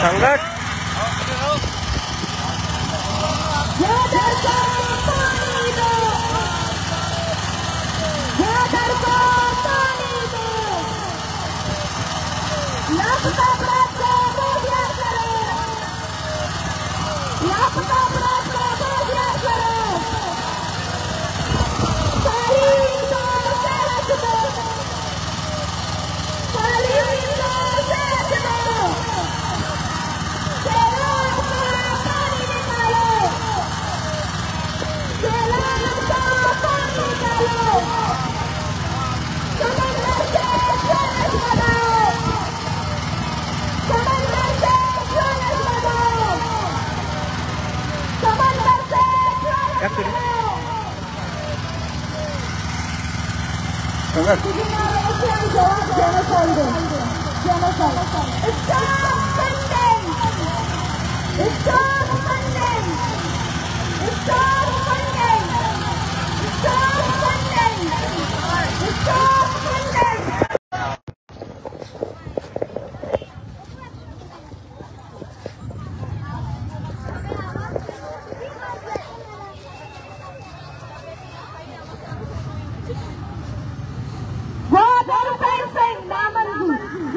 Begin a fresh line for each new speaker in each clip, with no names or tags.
संगत
Namangu.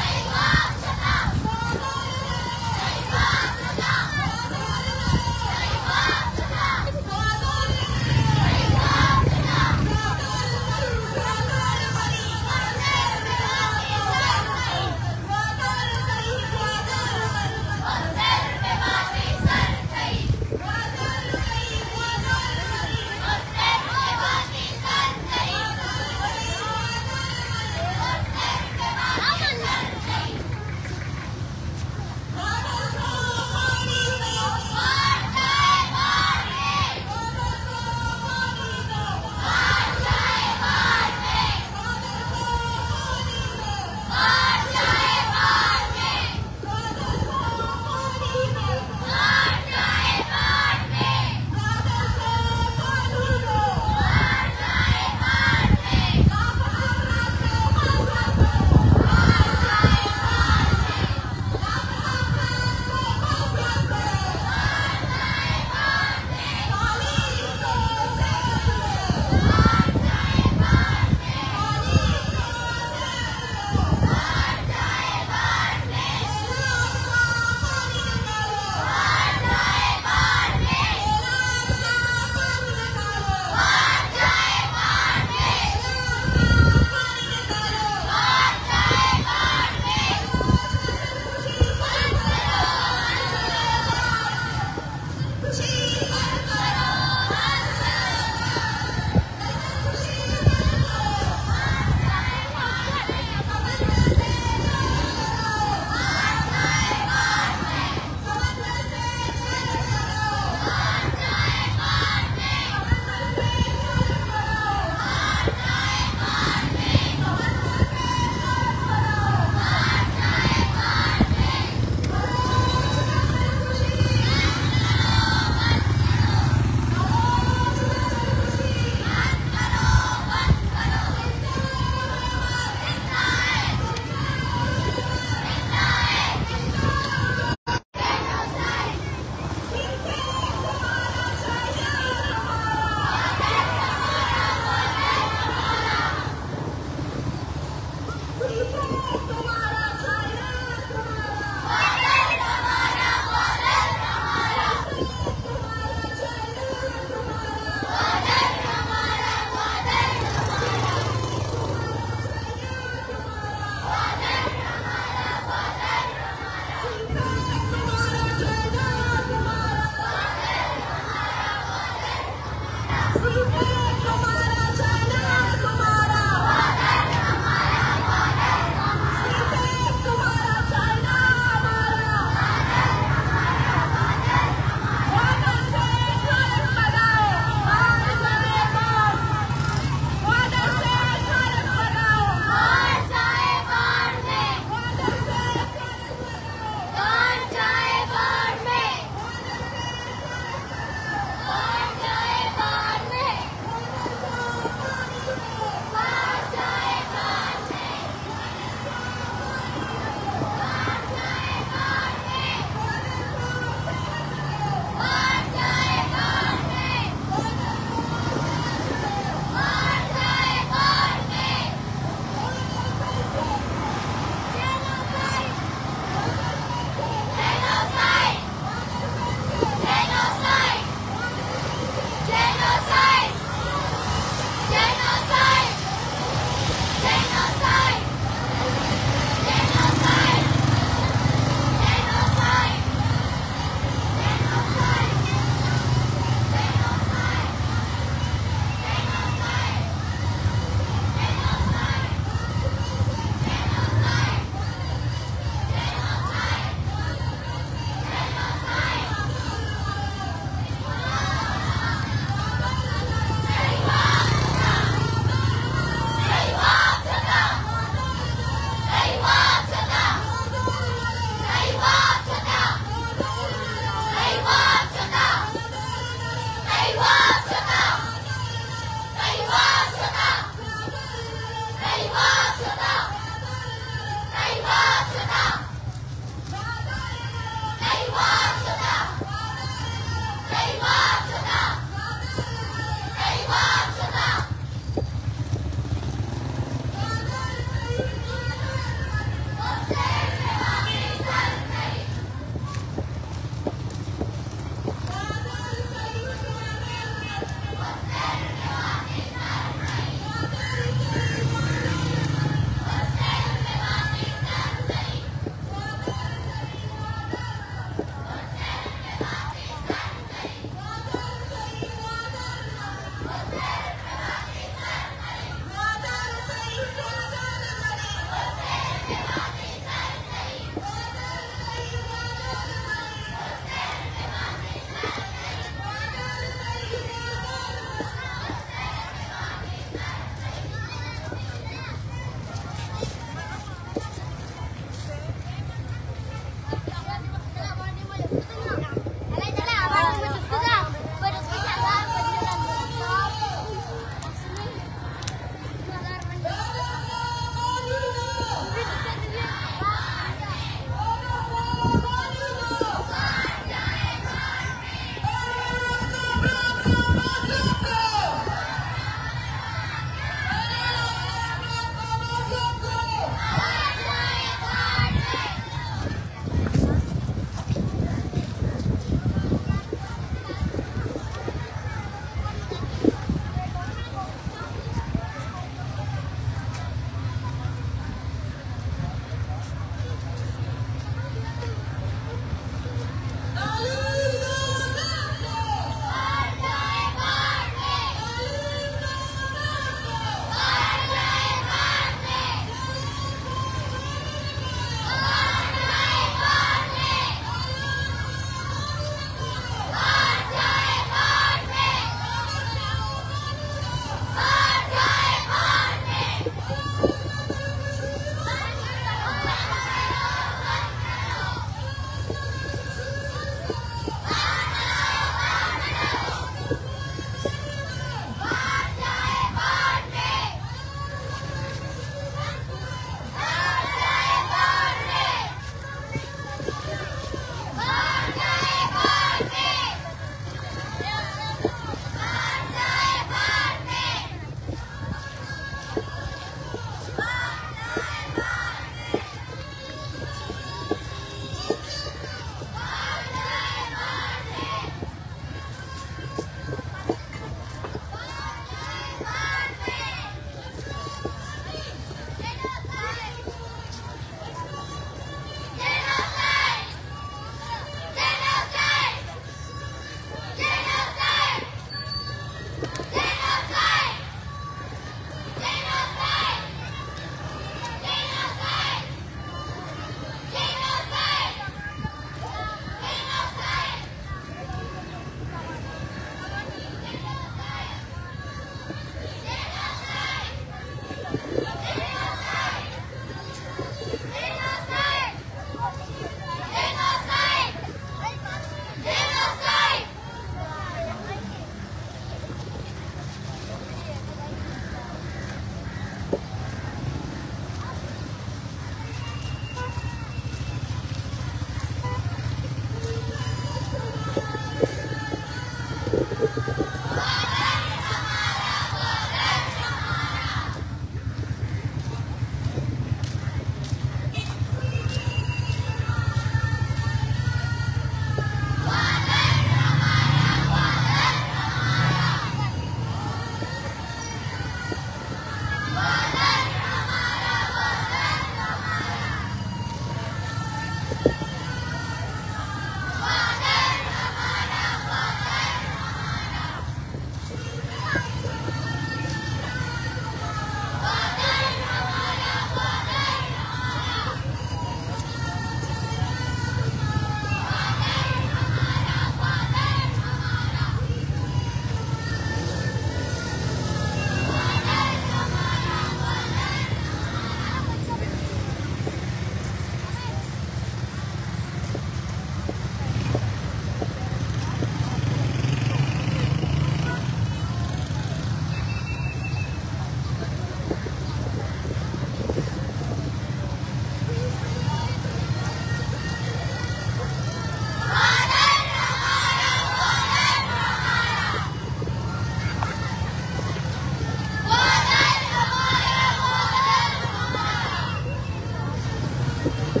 Ah!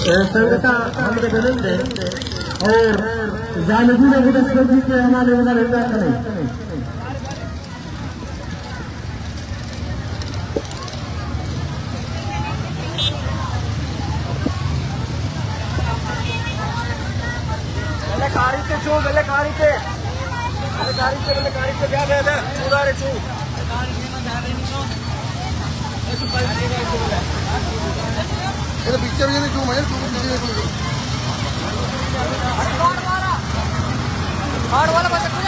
संगता हमके जन्म दे और जानवी ने भी के हमारे उधर रहता है।
क्या है चूड़ा रे चू ये पिक्चर में चू मैं हार्ड वाला बचा कुछ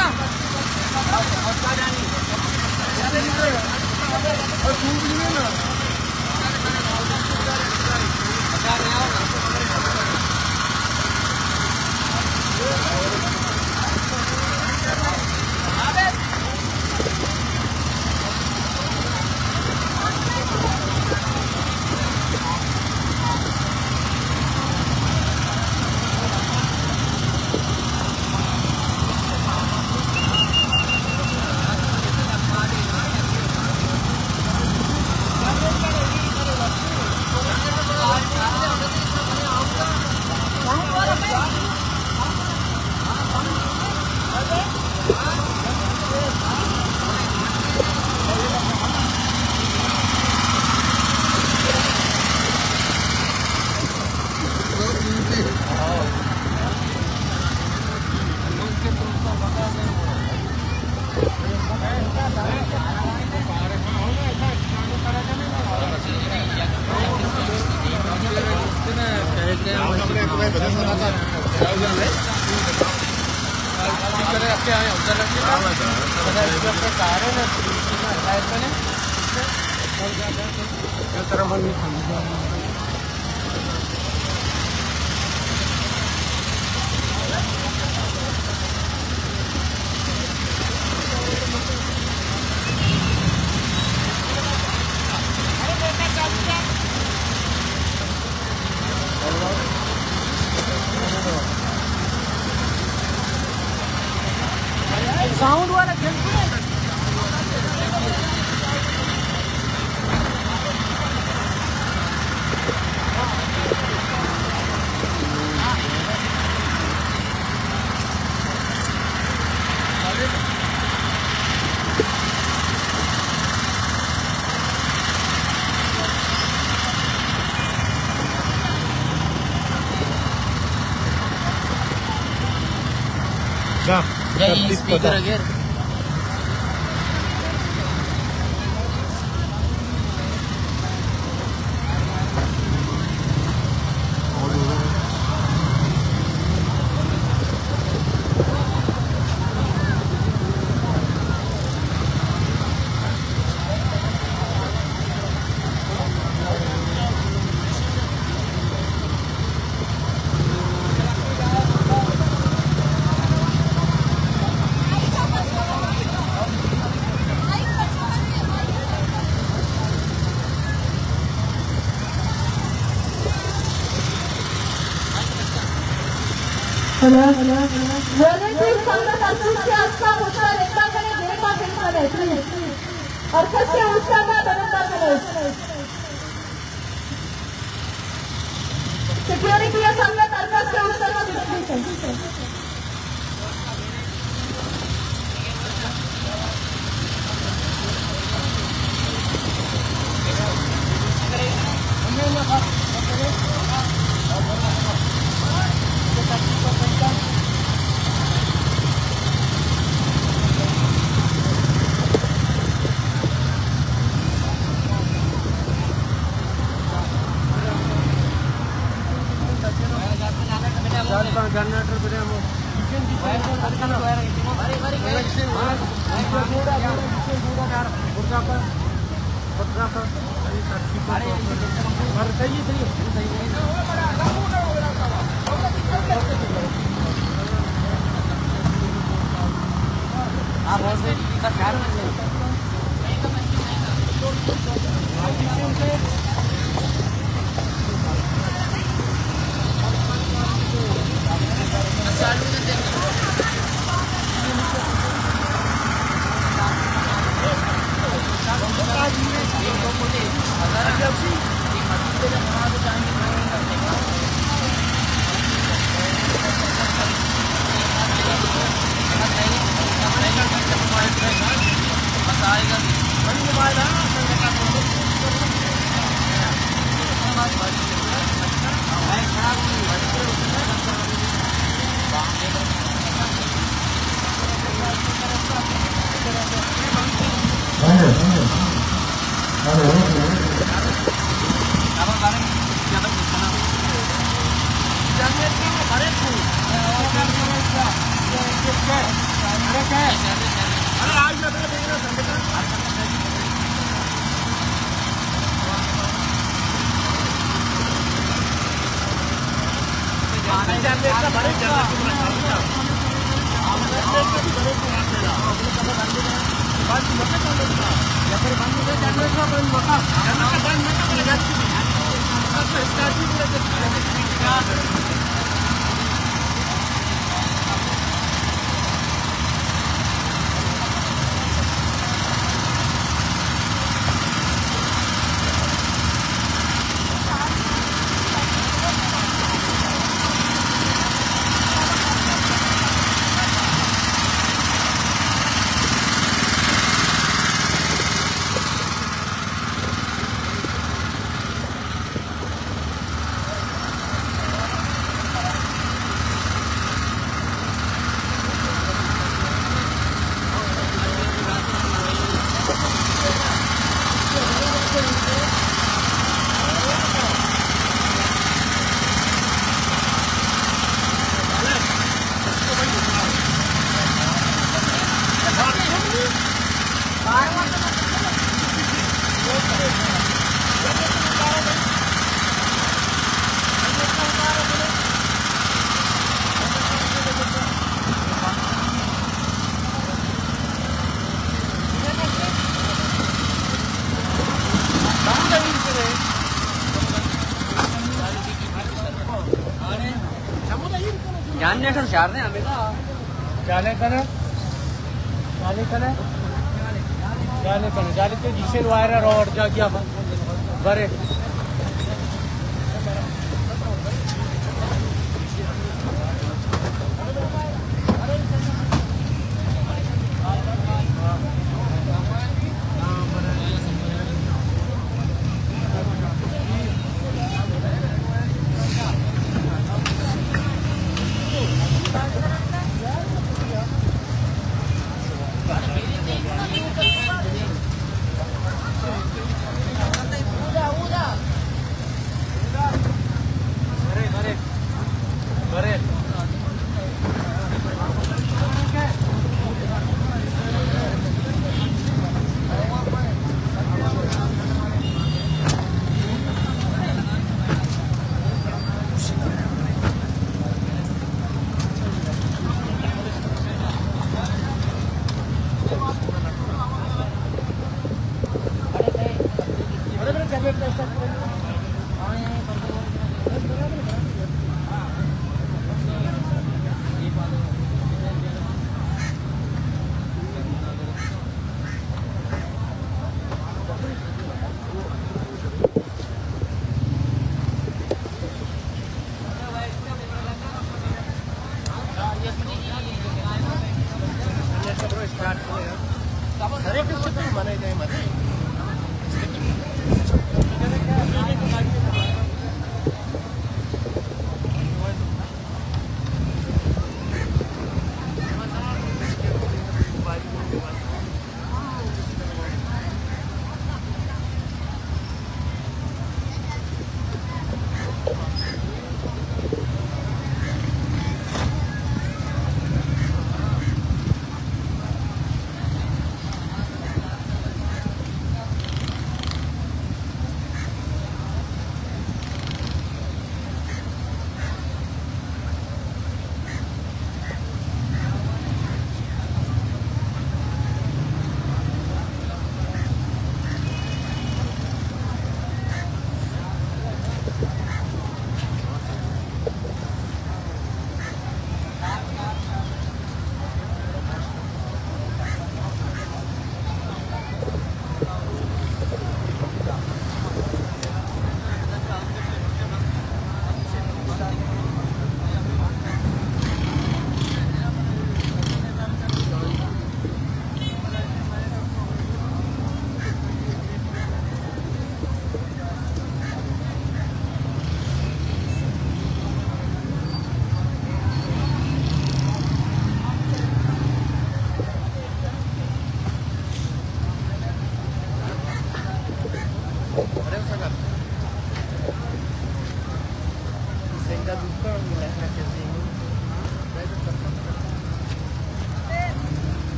और चू भी नहीं ना साउंड वाला स्पीकर अगेर सिक्योरिटी या संगत अर्कस के उत्तर में जानने से चार ने हमें कहा
जाले करे जाले के डिसेल वायर और जा गया बरे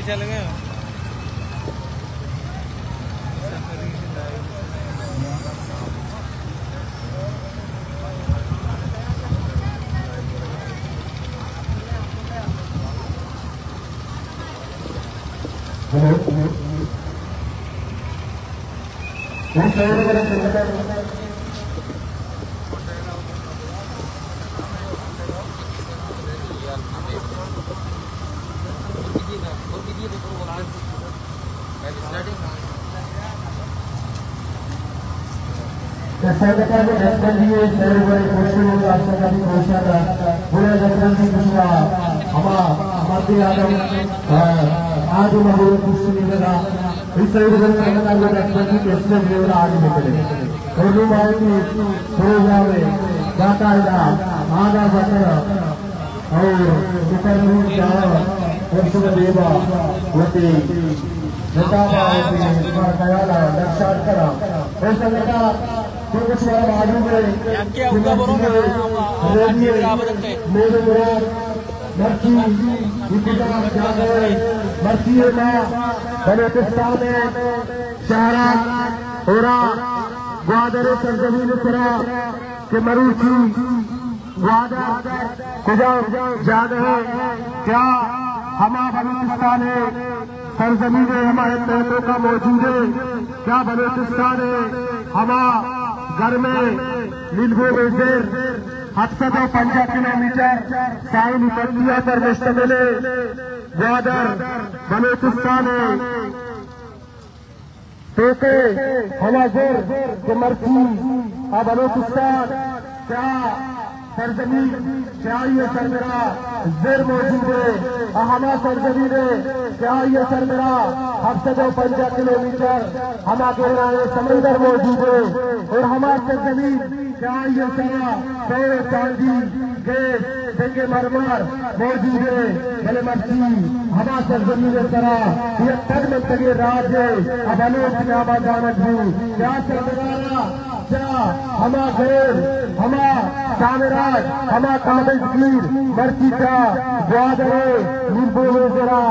चल गए
संगठन में दिए शहर बड़े कोशिशों का संगठन घोषणा का बुरे जगह की घोषणा हमारे यादव आज महोदय पुष्टि मिलेगा इस शहर संगठन में दिए कैसे मिलेगा आज निकले और लोग आएंगे प्रोग्राम में जाता है आधा बचा और सुपरमून जाओ वर्षों देवा होती जतावा होती ख्याल लक्षात करा और संगठन तो कुछ मालूम है मेरे मर्ची मर्ची बलोचिस्तान में शहरा होरा ग्वादर सरजमीन सरा के मरूची ग्वादर कुजा जाद है क्या हमारा बलूचिस्तान है सरजमीन हमारे तहतों का मौजूद है क्या बलूचिस्तान है हमारा घर में नीलबो बेजेर 750 किलोमीटर साहिल बंदिया पर मुश्तमिल ग्वादर बलूचिस्तान है टोके हमाजर के मर्ची बलूचिस्तान क्या सरजमीन क्या ये सरगरा जेर मौजूद है हमा सरजमीन क्या ये सरगरा 750 किलोमीटर हमारे समंदर मौजूद है और हमारे सरजमीन क्या ये सरा सोने चांदी गैस देंगे मरमर मौजूद है भले मर्ची हमा सरजमीन सरा ये तक में तक राज है अब अनोख आबादानक हूँ क्या सरगरा क्या हमा गैर हमा सामराज हमा काबिज गिर मर्ची का ग्वादर नींबू जरा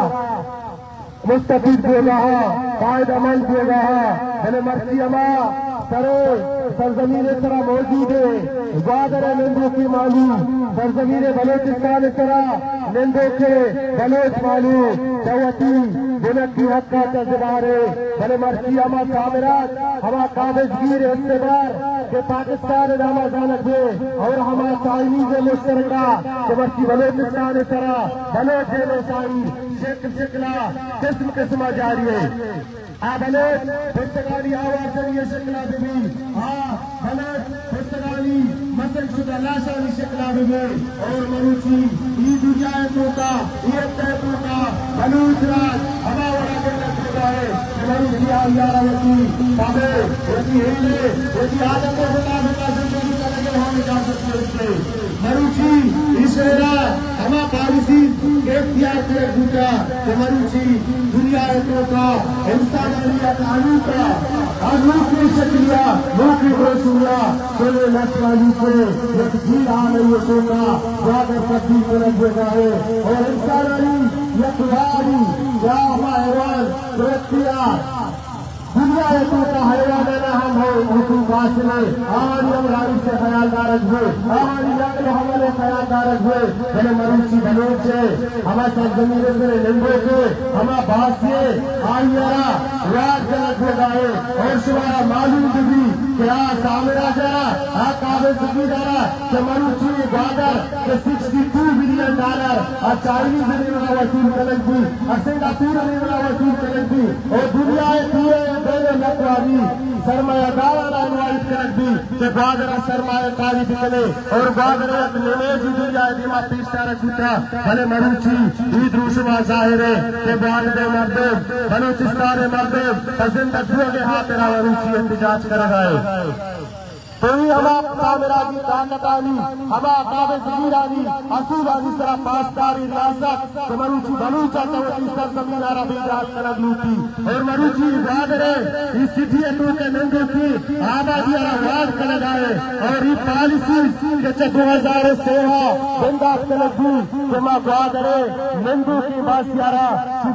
मुस्तफीद देगा फायदामंद देगा मैंने मर्ची हमा सरो सरजमीन सरा मौजूद है ग्वादर निंदो की मालू सरजमीन बलोचिस्तान सरा निंदो के बलोच मालू चौथी जनक की हक का तजबारे भले मर्ची हमा सामराज हमा काबिज गिर इस्तेबार के पाकिस्तान नामा जानक है और हमारा साइनी के मुश्तरका के मर्ची बलोचिस्तान सरा बलोच है साई शेख शिकला किस्म किस्म जारी है बलोच पुस्तकाली आवाज ये शिकला भी बलोच पुस्तकाली मसल शुदा लाशानी शिकला भी और मरूची ई दुनिया का ये तैतों का बलूच राज हवा वाला के है मरूची आयारा वती बाबे वती हिले वती आदत होता होता जिंदगी का लगे हम जा सकते उससे मरूची ईश्वरा हमा पालिसी के इख्तियार के दूसरा के मरूची दुनिया का इंसानियत कानून का आलूक की शक्लिया मुल्क की रोशुला सोने नस्वाली को एक झील आ रही है सोना वादर पत्नी को लगेगा है और इंसानी यकवारी या हमारे दुनिया का हैवान ना हम हो हुकुम वासने हमारी अमराई से ख्यालदार हुए हमारी नकल हमारे ख्यालदार हुए मैंने मरूची बलोच है हमारे साथ जमीन से निंबो के हमारा बासिए आइयारा राज जनक हो गए और शुमारा मालूम भी क्या सामरा जरा काबिल जमींदारा के मरूची ग्वादर के $62 बिलियन और चाइनीज ने वसूल कलक भी सिंगापुर ने वसूल कलक भी और दुनिया पूरे लखवादी सरमायादार अनुवाद करक भी के ग्वादर सरमायाकारी निकले और ग्वादर निवेश दुनिया दिमा पीछा रखता भले मरूची ईद रूशमा जाहिर है के ग्वादर मर्दे बलूचिस्तान मर्दे जिंदा के हाथ मरूची इंतजाज कर रहा है तोही हमा सामराजी ताकतानी हमा काबिज गिरानी असूलानी सरा पासदारी रियासत मरुची बलूचा तवती सरजमीन अरबी रात कनक लूटी और मरुची वादरे इस सिटी के नंगो की आबादी आवाज कनक आए और ये पॉलिसी के 2016 बंदा कनक दी जमा वादरे नंगो की बासियारा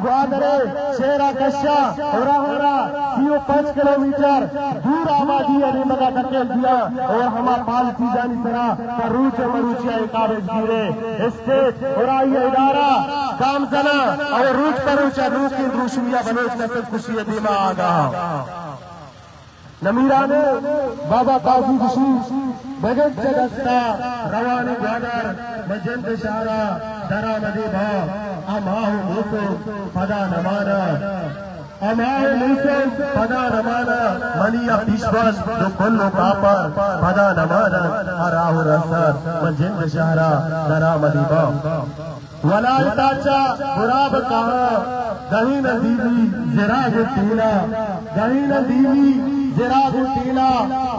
वादरे शेरा कशा होरा सीओ 5 किलोमीटर दूर आबादी अरे मगा धकेल दिया और हमारा पॉलिसी जानी सरा रूच मरुचिया काबिज गिरे स्टेट और आइए इदारा काम जना और रूच परुचा रूकी रूशिया बलोच नस्ल खुशी बीमा आगा नमीरा ने बाबा काजी खुशी बगत जगस्ता रवानी ग्वादर मजंद शारा दरा मदी भा अमाहु मूसो पदा नमाना अमाहु मूसो पदा नमाना मनिया विश्वास जो कुल्लो कापर पदा नमाना अराहु रसर मजंद शारा दरा मदी भा वलाल ताचा बुराब कहा गही न दीवी जिराग टीला गही न दीवी जिराग टीला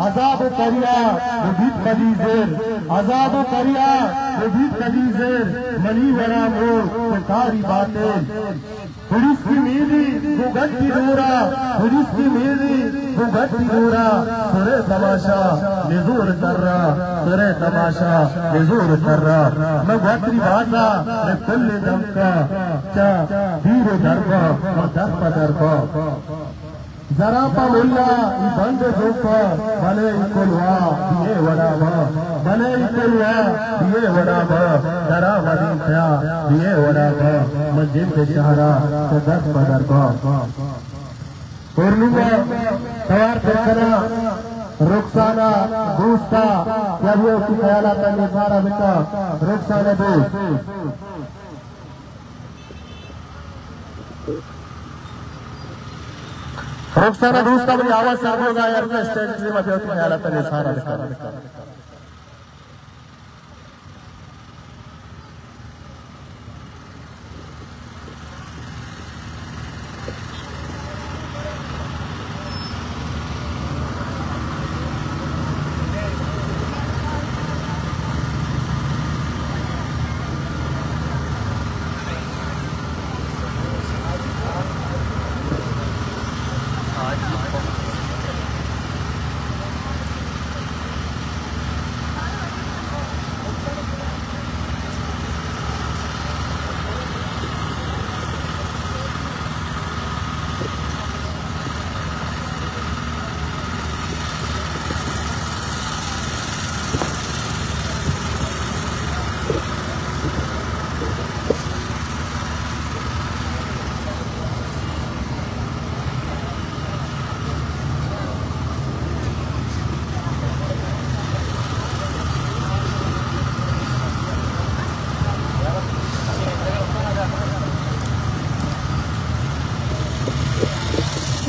अजाब करिया विभित कदीजेर अजाब करिया विभित कदीजेर मनी वरा मोर कारी बातें पुलिस की मेरी भुगती दूरा पुलिस की मेरी भुगती दूरा सुरे तमाशा निजूर सर्रा सुरे तमाशा निजूर सर्रा मैं भगती भाषा मैं कुल दमका चा धीरे दरबा और दरपा दरबा जरा पा मुल्ला ई बंद जोपा भले इकुलवा दिए वडावा भले इकुलवा दिए वडावा जरा मदीन था दिए वडावा मस्जिद के शहरा तो दस पदरबा पूर्णिमा तैयार करना रुखसाना दूसरा क्या भी उसकी ख्यालात का निसारा बेटा रुखसाना दूस रुखसाना दूसरा मेरी आवाज साफ होगा यार स्टेज में मत उसकी ख्यालात का निसारा बेटा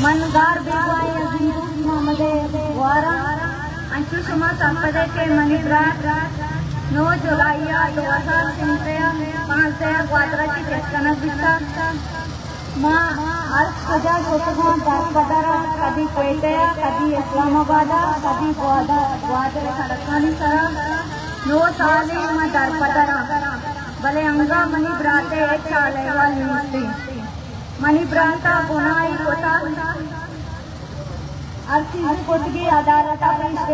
मनगार बेवाई अजीज मोहम्मद वारा अंशु शुमा संपदे के मनीप्रात 9 जुलाई 2005 से ग्वादरा की प्रस्ताव दिखा माँ अर्थ सजा सोचना दासपदारा कभी कोयटा कभी इस्लामाबाद कभी ग्वादरा खड़कानी सरा 9 साल माँ दासपदारा भले अंगा मनी ब्राते एक साल वाली मस्ती मनी प्रांता गुनाई कोता अर्ची कोटगी अदालत अदालत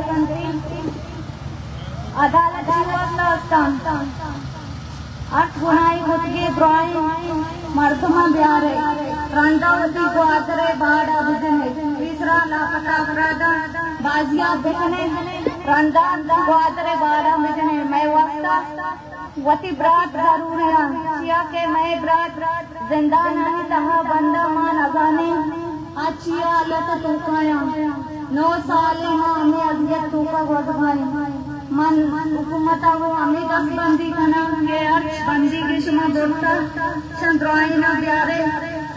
अर्थ गुनाई कोटगी ड्राइंग मर्दमा ब्यारे रंदावती ग्वादरे बाड़ा बुझने तीसरा लापता अपराध बाजिया बिकने रंदा ग्वादरे बाड़ा बुझने मैं वास्ता वती ब्रात जरूर है चिया के मैं ब्रात जिंदा नहीं तहा बंदा मान अगाने आचिया अल्लाह तो तुकाया 9 साल मां हमें अजियत तुका वदभाई मन हुकूमत वो हमें दस बंदी कना ये अर्थ बंदी की सुमा बोलता चंद्राई ना प्यारे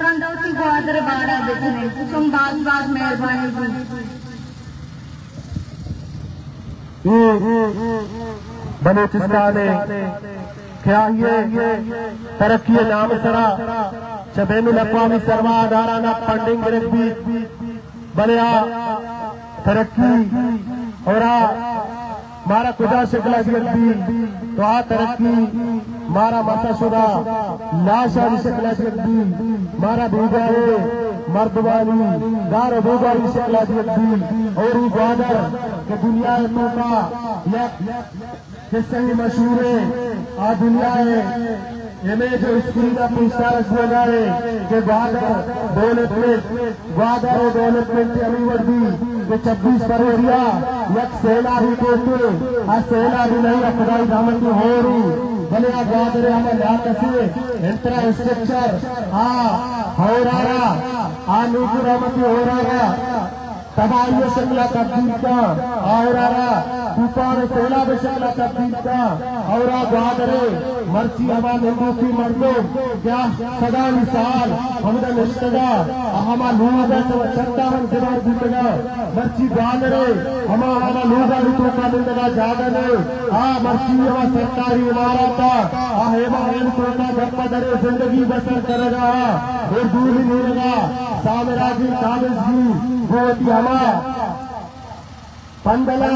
रंदावती ग्वादरे बाड़ा बिकने तुम बात मेहरबानी
बलूचिस्तान क्या ये तरक्की नाम सरा बैनुल अक़वामी सरमादाराना फंडिंग भी बलिया तरक्की और मारा खुदा शिकला जगती तो तरक्की मारा माता शुदा लाशा शिकला जगती मारा भूगाए मर्दवानी गारो भूगाई शिकला जगती और ग्वादर के दुनिया तो का किससे ही मशहूर है आ दुनिया है इमें जो स्क्रीन का पुरस्कार लगाए कि ग्वादर और डेवलपमेंट अमी वर्दी के 26 फरवरिया यक सेना भी कोटे आ सेना भी नहीं खुदाई दामन की हो रही भले आ ग्वादर हमें ला कसे इंफ्रास्ट्रक्चर हो रहा आ नूपुर रहमती हो रहा तबाही शक्ला तब्दील का और तूफान सेना में शक्ला तब्दील का और ग्वादरे मर्ची हमा निंबू की मर्दो क्या सदा मिसाल हमदा निष्ठगा हमा लूगा तो चट्टा हम जवाब दीगा मर्ची ग्वादरे हमा लूगा तो का निंदगा जागने मर्ची हमा सरकारी इमारत हेमा हेम तो का गप्पा दरे जिंदगी बसर करेगा और दूर ही नहीं लगा साम्राज्य काबिज की होती हमा पंदला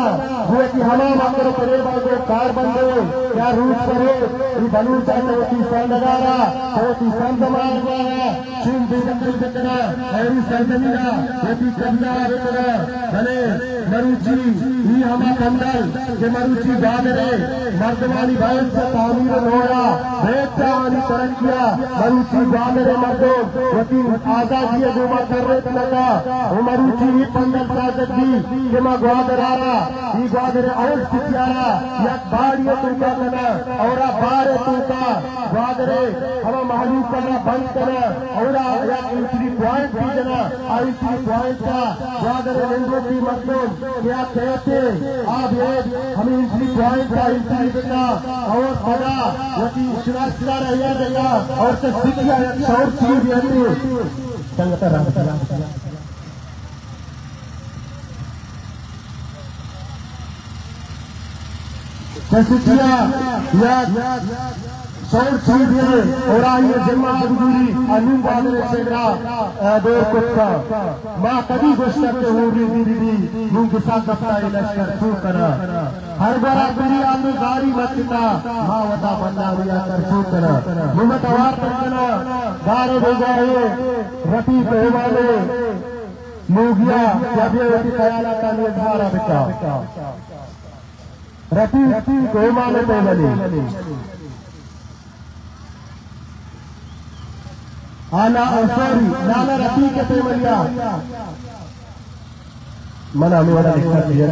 हुए कि हमा मात्र करे बागो कार बंदो क्या रूट करे ये बलूचा होती संदगारा होती संदमारा चीन देशंदर बिकरा ऐरी सरजमीना होती कब्जा बिकरा भले मरुची ये हमा पंदल के मरुची गादरे मर्दवानी भाई से तामीर होया बेटा वाली तरक्किया मरुची गादरे मर्दो होती आजादी गोमा कर रहे लगा वो मरुची ही पंदल साजदी के मा ग्वादर ई ग्वादर और सियारा या बाड़िया तुका करना और बारे तुका ग्वादरे हम मालूम करना बंद करना और या इंट्री पॉइंट भी देना इंट्री पॉइंट का ग्वादरे हिंदू की मतलब क्या कहते आप ये हमें इंट्री पॉइंट का इंट्री देना और बड़ा वही सुरक्षा रहिया देगा और से शिक्षा और चीज यानी संगत रहा किया या शौर चीज है और आइए जन्मा गुजरी अनून बादल सेगरा दो कुत्ता माँ कभी गोश्त के हो रही दीदी नूं के साथ दफ्ता लश्कर छू करा हर बार दुनिया में गाड़ी मचता माँ वता बंदा दिया कर छू करा मुमत वार करना गारे भेजा है रति को वाले लोगिया जब ये ख्याल का निर्धारा बेटा रति गोमाने पे बने आना सॉरी नाना रति के पे बनिया मना में वाला लिखा दिया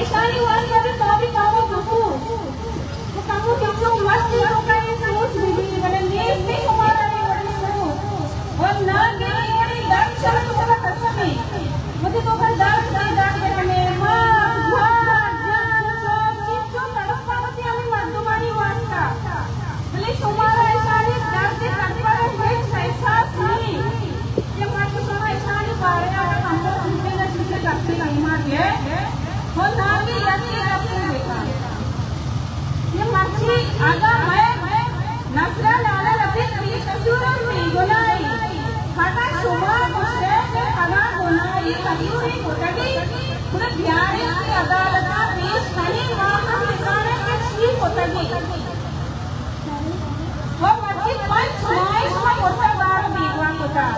ईशानी हजूरी कोटगी पूरे ध्यान की अदालत पेश नहीं वहां निशाने के शी कोटगी वो मर्जी पंच माइस में कोटा बार बीवा कोटा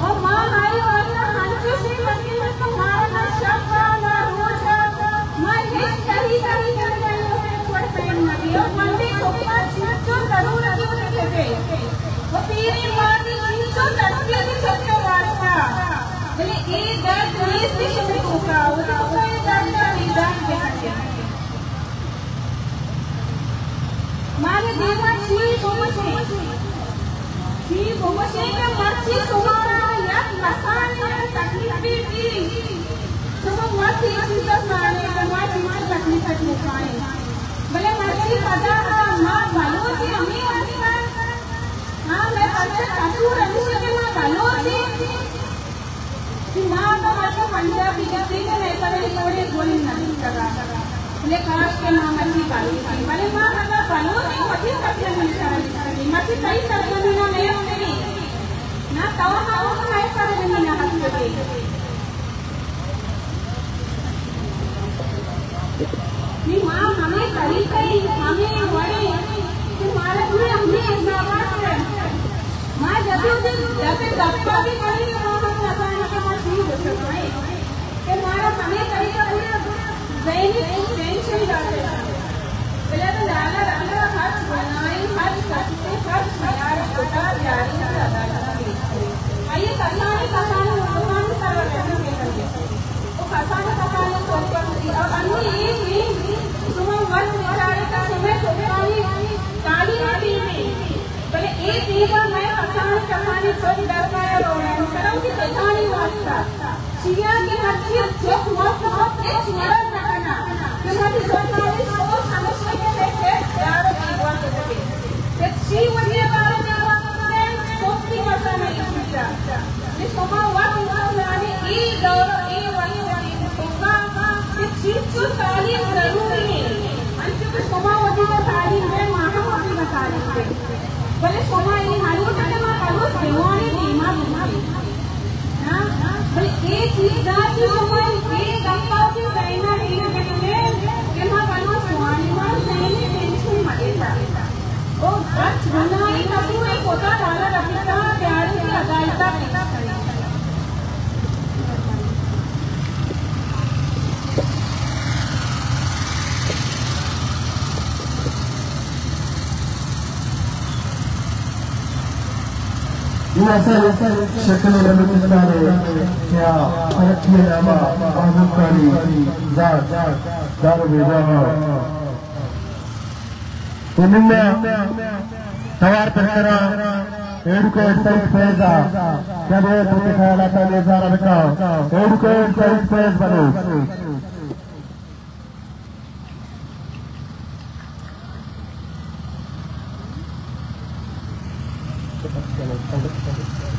और मां आई और हंचू सी मर्जी में तुम्हारा ना शब्द ना रोज मैं इस तरीके से कोट पहन मरी और मंडी कोपा चीचो जरूर अभी देखे वो पीरी मारी चीचो तड़के भी सबके वास्ता बोले एक दर्द पुलिस की शुरू का वो कोई दर्द का निदान देखे मारे देवा शी बोमशे के मर्ची सुमारा या मसान ने तकलीफ दी तुम मत चीज माने कमाई तुम्हारी तकलीफ उठाए बोले मर्ची पता मां बालो जी हमें वास्ता हां मैं पता कसूर अनुष्का के मां बालो जी कि मां का मतलब पंजाबी के दिन में पर थोड़े गोली नहीं कर रहा बोले काश के मां मर्ची काली बोले मां का बालो जी मत सकते नहीं कर मत कई सरगर्मी ना मैं मेरी ना तो हां मैं सरगर्मी ना हक दे ये मां हमें करी हमें वड़ी तुम्हारे पूरे हमने ऐसा बात है मां जब दफ्तर भी करी वहां अचानक मां शुरू हो सकता है कि मारा हमें करी का पूरे दैनिक टेंशन डालते पहले तो लाला रंगा खर्च बनाई हर सस्ते खर्च यार कोटा जारी अदालत आइए कसाने भगवान सारा रहने के लिए वो कसाने तो और अन्य एक सुबह वर्ष विचारे का समय सुबह काली नदी में बोले एक बार मैं कसाने सब डर गया रोने करो कि कसाने वास्ता चिड़िया की मच्छी जो मौत एक मरद रखना तुम्हारी सरकारी सोच समझने के लिए यार जीवन के एक सी वजह बारे में सोचती मसा नहीं पूछा ये सोमा वक्त लाने ई दौर ई वाली सोमा ये चीज जो तालीम जरूरी है अंतिम सोमा वजह का तालीम में महामती बता रही है बोले सोमा ये हालू के मां कालो देवानी दीमा ना बोले एक चीज जाती सोमा एक गप्पा की जाइना इन के के मां कालो सुहानी मां सही टेंशन मरेगा ओ खर्च बनाई कबू एक कोटा डाला रखता प्यार की अदालत
शक्ल बलूचिस्तान क्या अरक्षी नामा आजमकारी जात दारुबेजा उनमें सवार करना एडुको सैद फैजा जब तो ख्याल आता नेज़ारा बिका एडुको सैद फैज बनो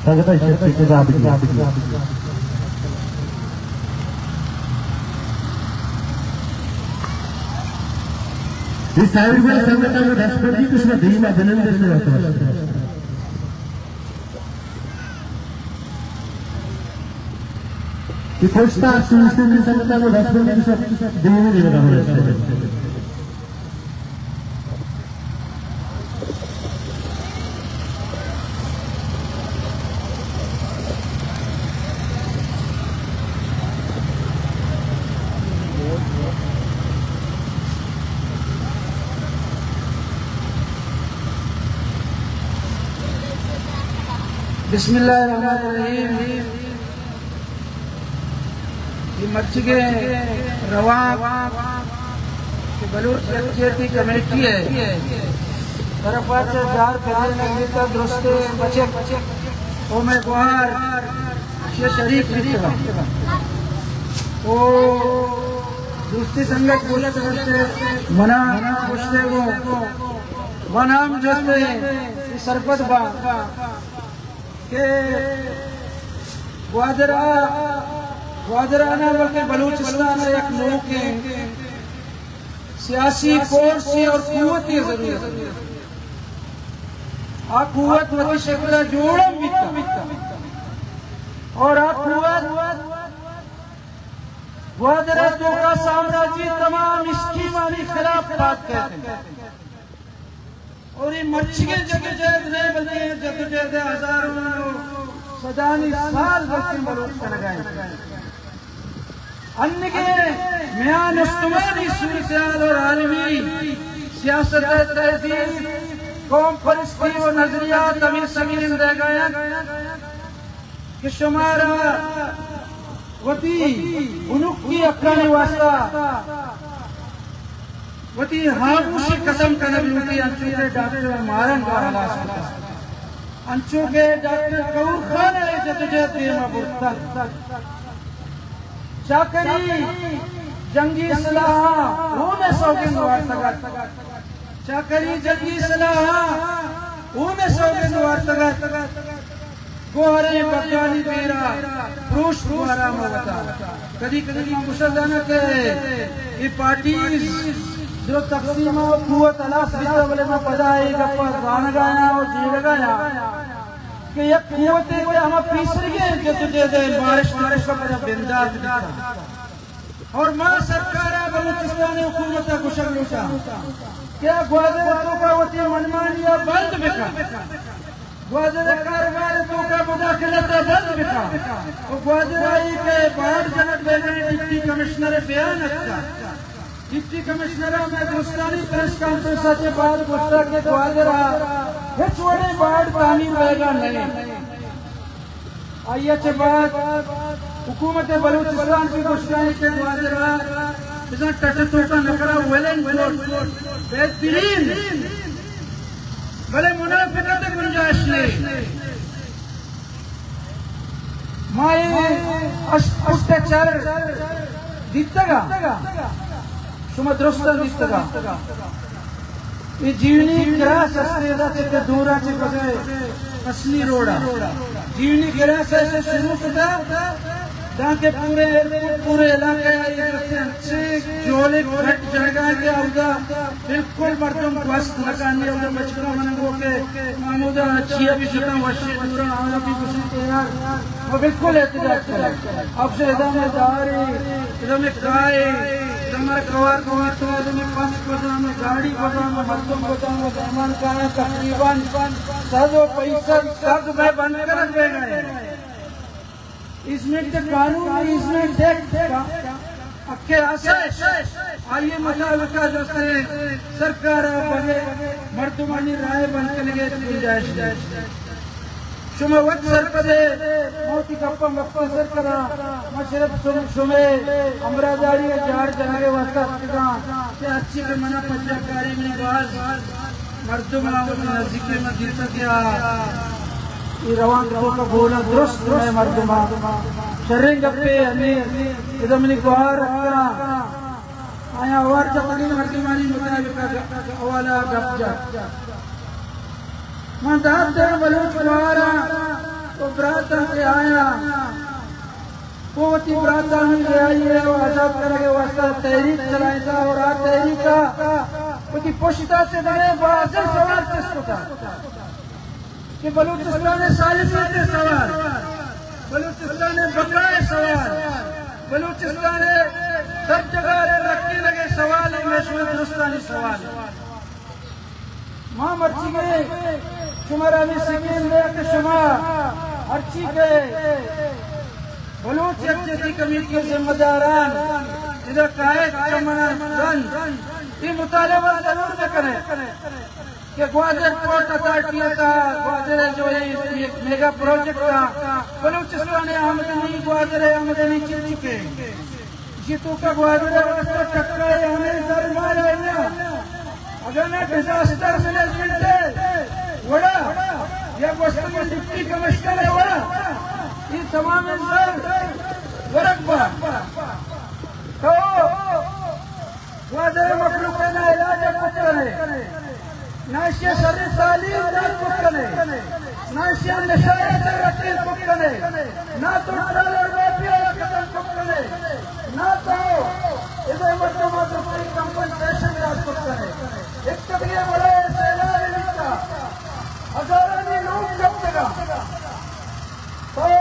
संगत शक्ति के जाबित इस साइड में संगत में राष्ट्रपति कुछ न दीना जन्म देश में रहता है ये कोष्टा सुनिश्चित संगत में राष्ट्रपति कुछ दीना देना होता है
बिस्मिल्लाहिर्रहमानिर्रहीम। ये मस्जिद के रवा बलूच की कमेटी है तरफा से जार करने का दुरुस्ते बचे उम्मीदवार ये शरीफ वो दूसरी संगत बोले मना पूछते वो बनाम जस्ते सरपत बा के ग्वादराना बल्कि बलूचिस्तान एक लोग के सियासी फोर्स और कुवत की जरूरत है। आ कुवत वती शक्ल जोड़म बिता और ग्वादरेजों का साम्राज्य तमाम इसकी मानी खिलाफ बात कहते हैं और ये मर्चिगे जगह नहीं बल्कि जगह हजारों सदानी साल बल्कि बलोच कर गए अन्य के म्यान उस्मानी सूरत और आलमी सियासत तहजीब कौम फरिश्ती और नजरियात अमीर समीर रह गए कि शुमारा वती उनुक की अफगानी वास्ता वती हामुशी कसम का नबी उनकी अंचू के डॉक्टर मारन का हलास अंचू के डॉक्टर कऊर खान है जदोजहद में बुरता चाकरी जंगी सलाह ऊने सौगंध वार्ता चाकरी जंगी सलाह ऊने सौगंध वार्ता गोहरे बगानी बेरा पुरुष द्वारा होता कभी कभी मुसलमाना के ये पार्टी जो तकसीम कुव्वत अलास वाले में पता है गप्पा गाना गाया और जी लगाया कि ये कुव्वत है कि हम पीछे गए जो तुझे दे बारिश का मेरा बिंदा और मां सरकार बलूचिस्तान हुकूमत का कुशल लूटा क्या ग्वादरेजों का वती मनमानी बंद बिका ग्वादर कारोबार तो का मुदाखलत बंद बिका और ग्वादराई के बाढ़ जनक बेगने डिप्टी कमिश्नर बयान अच्छा डिप्टी कमिश्नर में दोस्तानी प्रेस कॉन्फ्रेंस के बाद गुस्सा के ग्वादरा छोड़े बाढ़ तामीर रहेगा नहीं आइए के बाद हुकूमत बलूचिस्तान की गुस्तानी के ग्वादरा इतना टटतों का नखरा वेलन बेहतरीन भले मुनाफिकत गुंजाइश नहीं माये अष्टाचार दित्तगा शुमा दुरुस्त दित्तगा ये जीवनी गिरास अस्तेदा के दूरा के बगे असली रोड़ा जीवनी गिरास ऐसे शुरू किया ताकि पूरे इलाके अच्छे जोले घट जगह के आउगा बिल्कुल मर्दों वस्त लगाने और बचपन मनगो के मामूदा अच्छी भी जुटा वशी दूरा आना भी कुछ तैयार वो बिल्कुल एहतियात करें अब से इधर में दारी इधर में गाय इधर में कवार तो इधर में पंच बजा में गाड़ी बजा में मर्दों बजा में मेहमान का है तकरीबन 100 सब में बंद कर रखे गए इसमें जो कानून है इसमें देख अक्के आइए मुताबिका जैसे सरकार बने मर्दमानी राय बन के लगे गुंजाइश शुमे वक्त सरपदे मोती कप्पा मक्का सरकरा मशरफ शुमे अमरादारी जार जनारे वास्ता के अच्छी के मना पचाकारी में बाज मर्दमा नजदीकी में गिर गया ये रवान का बोला दुरुस्त है मर्दमा शर्रिंग पे अमीर इधर में गुहार आया और जमानी मर्दमानी मुताबिक वाला गपजा मंदार दर बलूच गुहारा तो ब्राता से आया पोती ब्राता में ले आई है और आजाद करके वास्ता तहरीक चलाई था और आ तहरीक का उसकी पोशिता से बड़े बाजर सवाल किसको था कि बलूचिस्तान सालिसों के सवाल बलूचिस्तान बकराए सवाल बलूचिस्तान सब जगह रखने लगे सवाल मशहूर हिंदुस्तानी सवाल मां मर्ची गए शुमारा में सिकीम लेके शुमा अर्ची के बलूच अच्छी कमेटी के जिम्मेदारान इधर कायद कमन ये मुतालबा जरूर न करें कि ग्वादर पोर्ट अथॉरिटी का ग्वादर जो ये मेगा प्रोजेक्ट का बलूचिस्तान आमदनी ग्वादर आमदनी चल चुके ये तो का ग्वादर वास्ते टक्कर हमें दरबार है ना अगर ना डिजास्टर मैनेजमेंट है वड़ा या वस्तु में डिप्टी कमिश्नर है वड़ा ये तमाम वरकबा तो ग्वादर मखलूक ना इलाज करे नाशिया शर्र तालीम ना कुकने नाशिया नशाया तरक्की कुकने ना तो ट्रेलर माफिया खत्म कुकने ना तो इधर मतलब तो कोई कंपनसेशन ना कुकने एक तबलिया बड़ा सैलाब लिखा हजारों लोग जब तक तो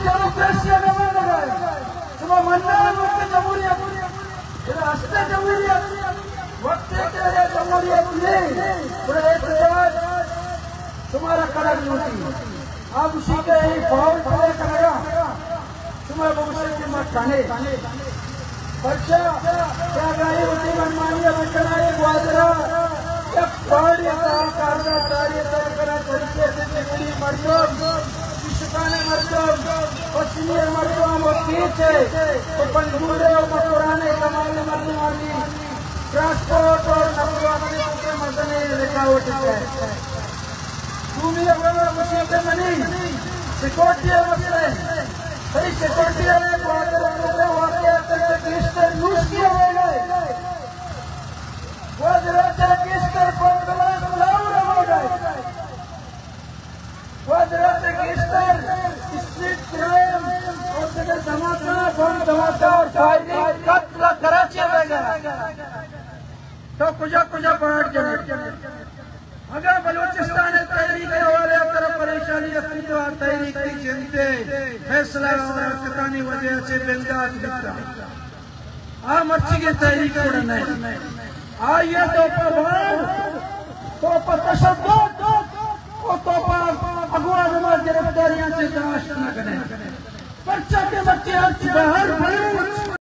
डेमोक्रेसी में लगाए सुबह मन्ना वक्त जमहूरियत ये हस्ते जमहूरियत वक्त के लिए जमहूरियत नहीं पूरे एहतजाज तुम्हारा कड़क ड्यूटी आप उसी के ही भाव खड़े करेगा तुम्हें भविष्य की मत खाने बच्चा क्या गाई होती मनमानी बचना एक वादरा कार्यकरा तरीके से बिगड़ी मरदम शिक्षकाने मरदम पश्चिमी मरदम और पीछे तो पंजूरे और पुराने कमाने मरने वाली ट्रांसपोर्ट और नौकरी के मदने लिखावट है तू भी अगर मुझे मनी सिक्योरिटी मसले सही सिक्योरिटी है वाकई क्रिस्टल यूज किया गया वज्रते किस्तर वज्रते किस्तर स्ट्रीट क्राइम और धमाका बम धमाका और फायरिंग कत्ल कराची में तो कुछ पहाड़ जने अगर बलूचिस्तान तहरीक के हवाले तरफ परेशानी रखी तो तहरीक की जनते फैसला और हरकतानी वजह से बेलदाद लिखता आ मर्ची की तहरीक उड़ना है आइए तो पर तशद्दुद और तो पर अगवा जमात गिरफ्तारियां से तमाश न करें पर्चा के बच्चे हर